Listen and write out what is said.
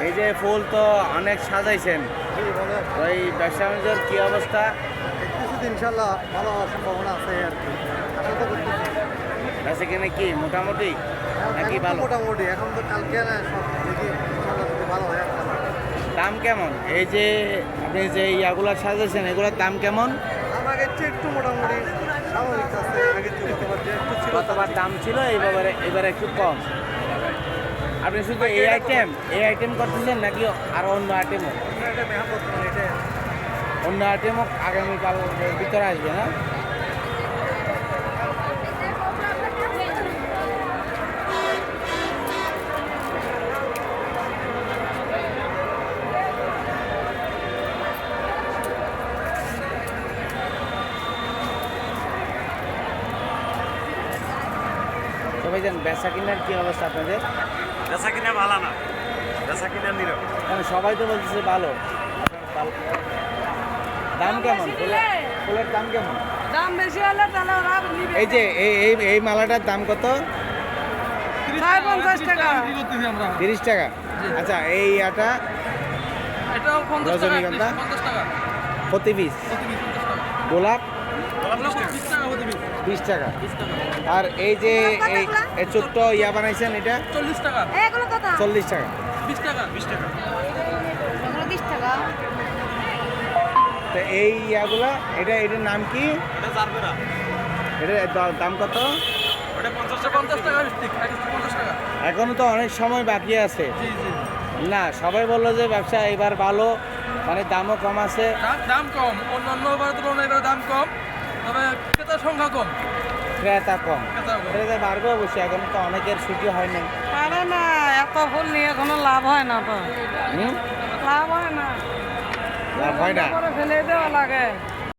এই যে ফুল তো অনেক সাজাইছেন, তো এই ব্যবসা বাণিজ্যের কি অবস্থা? কিছুদিন ইনশাল্লাহ ভালো হওয়ার সম্ভাবনা আছে আর কি। আশা তো করতেছি। বেচা কিনে কি মোটামুটি নাকি এখন তো ভালো? মোটামুটি এখন তো কালকে না সব দেখি ইনশাল্লাহ যদি ভালো হয় আর ভালো। দাম কেমন? এই যে আপনি যে ইয়াগুলা সাজাইছেন এগুলোর দাম কেমন? আমার আগের চেয়ে একটু মোটামুটি স্বাভাবিক আছে, আগের থেকে গতবার যে একটু ছিল গতবার দাম ছিল, এবারে একটু কম। আপনি শুধু এই আইটেম করতেছেন নাকি আরো অন্য আইটেমও? এটা মেহাপত মানে এটা অন্য আইটেমও আগামীকাল ভিতরে আসবে না? সবাই জান বেচা কিনার কি অবস্থা আপনাদের? বেচা কিনা ভালো না, বেচা কিনা নীরব। কারণ সবাই তো বলতেছে ভালো। আপনার দাম কেমন? ফুলের দাম কেমন? দাম বেশি হলে তাহলে ওরা নিবে। এই যে এই মালাটার দাম কত? 50 টাকা। 30 টাকা। আচ্ছা, এই আটা এটাও 50 টাকা। রজনীগন্ধা 50 টাকা। প্রতি পিস। গোলাপ 20 টাকা হতে দিবি। 20 টাকা। আর এই যে এই ছোট্ট ইয়া বানাইছেন এটা 40 টাকা। এগুলো কত? 40 টাকা। 20 টাকা। 20 টাকা। এগুলো 20 টাকা। তো এই ইয়াগুলা এটার নাম কি? এটা জারবেরা, এটার দাম কত? ওটা 50 টাকা। 50 টাকা স্টিক। 50 টাকা। এখনো তো অনেক সময় বাকি আছে। জি জি। না, সবাই বললো যে ব্যবসা এবার ভালো, মানে দামও কম আছে। দাম কম, অন্যান্য বারের তুলনায় এবার দাম কম, তবে ক্রেতার সংখ্যা কম। ক্রেতা কম। ক্রেতা কম। ক্রেতা বাড়বে অবশ্যই, এখন তো অনেকের ছুটি হয় নাই। আরে না, এত ফুল নিয়ে কোনো লাভ হয় না তো। হুম? লাভ হয় না। লাভ হয় না। পরে ফেলে দেওয়া লাগে।